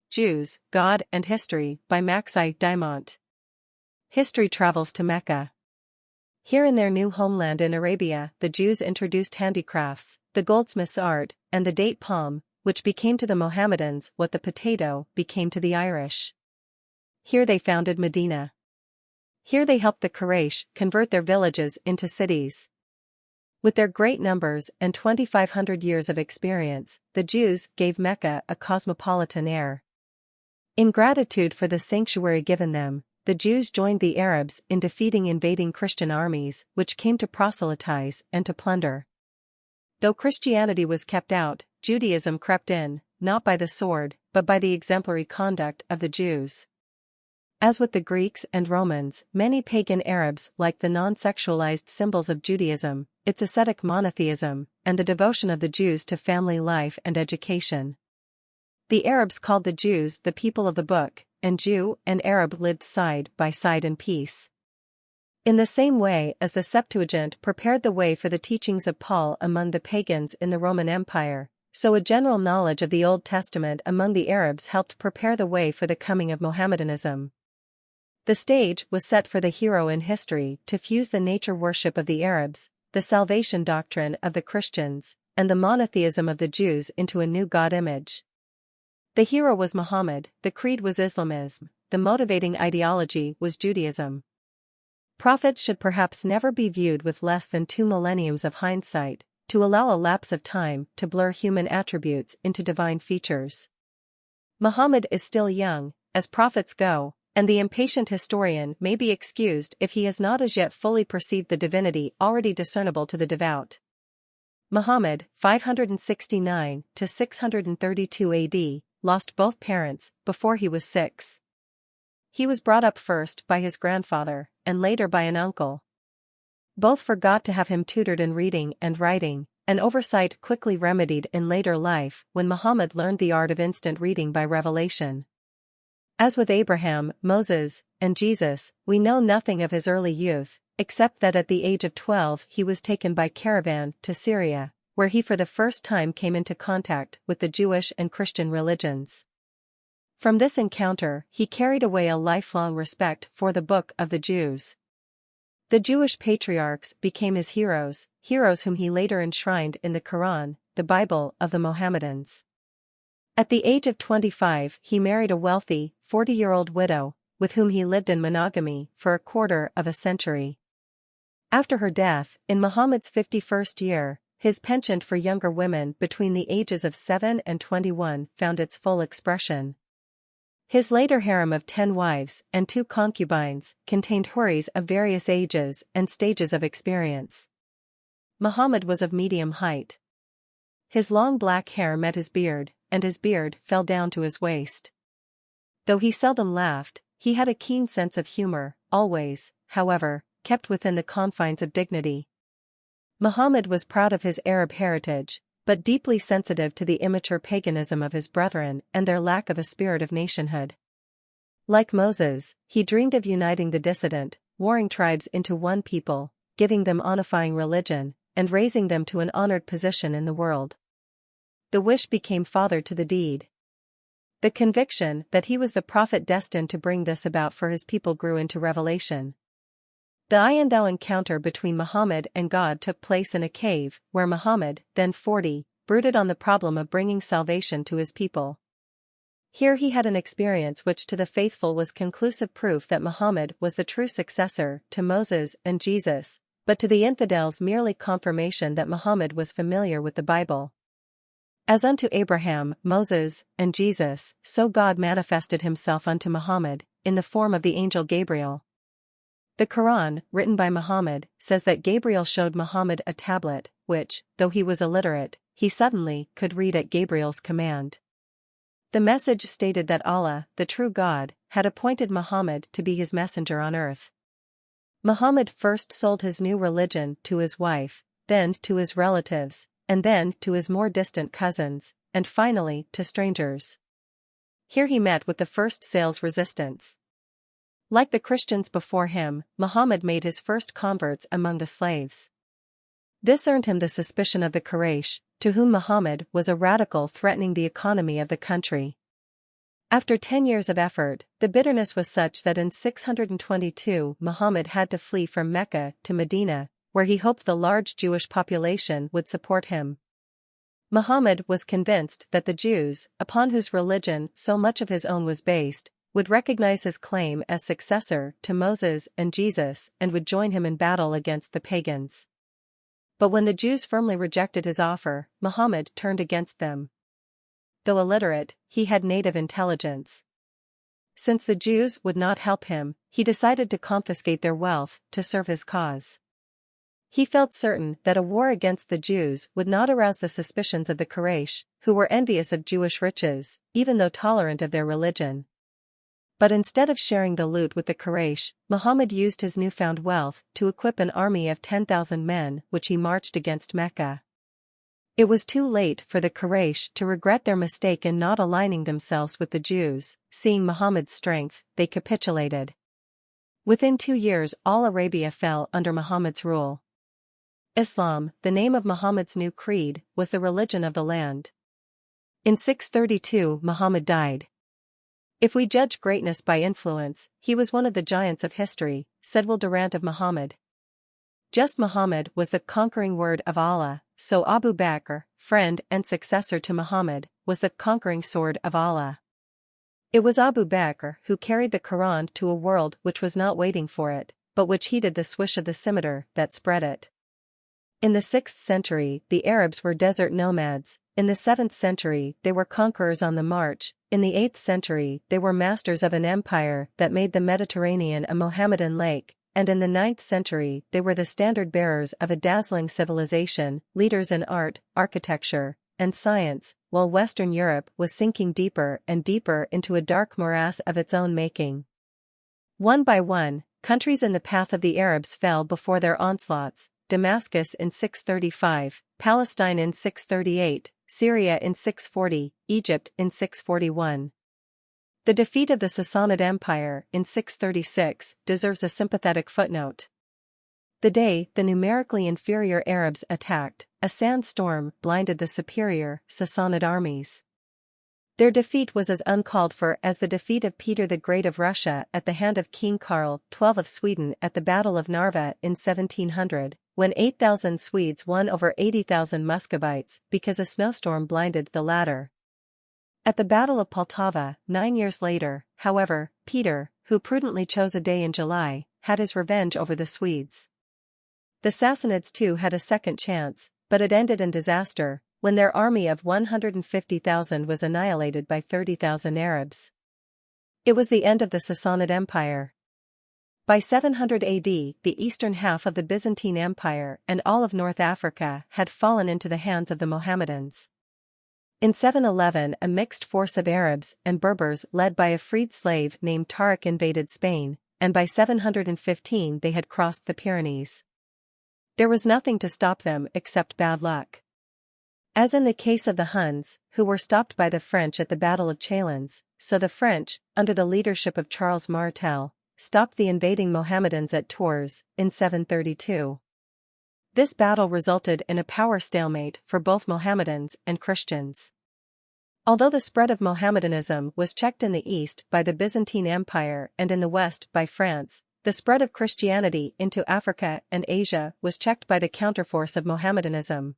Jews, God and History by Dimont. History travels to Mecca. Here in their new homeland in Arabia, the Jews introduced handicrafts, the goldsmith's art, and the date palm, which became to the Mohammedans what the potato became to the Irish. Here they founded Medina. Here they helped the Quraysh convert their villages into cities. With their great numbers and 2,500 years of experience, the Jews gave Mecca a cosmopolitan air. In gratitude for the sanctuary given them, the Jews joined the Arabs in defeating invading Christian armies which came to proselytize and to plunder. Though Christianity was kept out, Judaism crept in, not by the sword, but by the exemplary conduct of the Jews. As with the Greeks and Romans, many pagan Arabs liked the non-sexualized symbols of Judaism, its ascetic monotheism, and the devotion of the Jews to family life and education. The Arabs called the Jews the people of the book, and Jew and Arab lived side by side in peace. In the same way as the Septuagint prepared the way for the teachings of Paul among the pagans in the Roman Empire, so a general knowledge of the Old Testament among the Arabs helped prepare the way for the coming of Mohammedanism. The stage was set for the hero in history to fuse the nature worship of the Arabs, the salvation doctrine of the Christians, and the monotheism of the Jews into a new God image. The hero was Muhammad, the creed was Islamism, the motivating ideology was Judaism. Prophets should perhaps never be viewed with less than 2 millenniums of hindsight, to allow a lapse of time to blur human attributes into divine features. Muhammad is still young, as prophets go, and the impatient historian may be excused if he has not as yet fully perceived the divinity already discernible to the devout. Muhammad, 569 to 632 AD, lost both parents before he was 6. He was brought up first by his grandfather, and later by an uncle. Both forgot to have him tutored in reading and writing, an oversight quickly remedied in later life when Muhammad learned the art of instant reading by revelation. As with Abraham, Moses, and Jesus, we know nothing of his early youth, except that at the age of 12 he was taken by caravan to Syria, where he for the first time came into contact with the Jewish and Christian religions. From this encounter, he carried away a lifelong respect for the Book of the Jews. The Jewish patriarchs became his heroes, heroes whom he later enshrined in the Quran, the Bible of the Mohammedans. At the age of 25 he married a wealthy, 40-year-old widow, with whom he lived in monogamy for a quarter of a century. After her death, in Muhammad's 51st year, his penchant for younger women between the ages of 7 and 21 found its full expression. His later harem of 10 wives and 2 concubines contained houris of various ages and stages of experience. Muhammad was of medium height. His long black hair met his beard, and his beard fell down to his waist. Though he seldom laughed, he had a keen sense of humor, always, however, kept within the confines of dignity. Muhammad was proud of his Arab heritage, but deeply sensitive to the immature paganism of his brethren and their lack of a spirit of nationhood. Like Moses, he dreamed of uniting the dissident, warring tribes into one people, giving them unifying religion, and raising them to an honored position in the world. The wish became father to the deed. The conviction that he was the prophet destined to bring this about for his people grew into revelation. The I and thou encounter between Muhammad and God took place in a cave, where Muhammad, then 40, brooded on the problem of bringing salvation to his people. Here he had an experience which to the faithful was conclusive proof that Muhammad was the true successor to Moses and Jesus, but to the infidels merely confirmation that Muhammad was familiar with the Bible. As unto Abraham, Moses, and Jesus, so God manifested himself unto Muhammad, in the form of the angel Gabriel. The Quran, written by Muhammad, says that Gabriel showed Muhammad a tablet, which, though he was illiterate, he suddenly could read at Gabriel's command. The message stated that Allah, the true God, had appointed Muhammad to be his messenger on earth. Muhammad first sold his new religion to his wife, then to his relatives, and then to his more distant cousins, and finally to strangers. Here he met with the first sales resistance. Like the Christians before him, Muhammad made his first converts among the slaves. This earned him the suspicion of the Quraysh, to whom Muhammad was a radical threatening the economy of the country. After 10 years of effort, the bitterness was such that in 622 Muhammad had to flee from Mecca to Medina, where he hoped the large Jewish population would support him. Muhammad was convinced that the Jews, upon whose religion so much of his own was based, would recognize his claim as successor to Moses and Jesus and would join him in battle against the pagans. But when the Jews firmly rejected his offer, Muhammad turned against them. Though illiterate, he had native intelligence. Since the Jews would not help him, he decided to confiscate their wealth to serve his cause. He felt certain that a war against the Jews would not arouse the suspicions of the Quraysh, who were envious of Jewish riches, even though tolerant of their religion. But instead of sharing the loot with the Quraysh, Muhammad used his newfound wealth to equip an army of 10,000 men which he marched against Mecca. It was too late for the Quraysh to regret their mistake in not aligning themselves with the Jews. Seeing Muhammad's strength, they capitulated. Within 2 years all Arabia fell under Muhammad's rule. Islam, the name of Muhammad's new creed, was the religion of the land. In 632 Muhammad died. If we judge greatness by influence, he was one of the giants of history, said Will Durant of Muhammad. Just Muhammad was the conquering word of Allah, so Abu Bakr, friend and successor to Muhammad, was the conquering sword of Allah. It was Abu Bakr who carried the Quran to a world which was not waiting for it, but which heeded the swish of the scimitar that spread it. In the 6th century, the Arabs were desert nomads. In the 7th century, they were conquerors on the march. In the 8th century, they were masters of an empire that made the Mediterranean a Mohammedan lake. And in the 9th century, they were the standard-bearers of a dazzling civilization, leaders in art, architecture, and science, while Western Europe was sinking deeper and deeper into a dark morass of its own making. One by one, countries in the path of the Arabs fell before their onslaughts: Damascus in 635, Palestine in 638, Syria in 640, Egypt in 641. The defeat of the Sassanid Empire in 636 deserves a sympathetic footnote. The day the numerically inferior Arabs attacked, a sandstorm blinded the superior Sassanid armies. Their defeat was as uncalled for as the defeat of Peter the Great of Russia at the hand of King Karl XII of Sweden at the Battle of Narva in 1700, when 8,000 Swedes won over 80,000 Muscovites because a snowstorm blinded the latter. At the Battle of Poltava, 9 years later, however, Peter, who prudently chose a day in July, had his revenge over the Swedes. The Sassanids too had a second chance, but it ended in disaster, when their army of 150,000 was annihilated by 30,000 Arabs. It was the end of the Sassanid Empire. By 700 AD, the eastern half of the Byzantine Empire and all of North Africa had fallen into the hands of the Mohammedans. In 711 a mixed force of Arabs and Berbers led by a freed slave named Tariq invaded Spain, and by 715 they had crossed the Pyrenees. There was nothing to stop them except bad luck. As in the case of the Huns, who were stopped by the French at the Battle of Chalons, so the French, under the leadership of Charles Martel, stopped the invading Mohammedans at Tours in 732. This battle resulted in a power stalemate for both Mohammedans and Christians. Although the spread of Mohammedanism was checked in the east by the Byzantine Empire and in the west by France, the spread of Christianity into Africa and Asia was checked by the counterforce of Mohammedanism.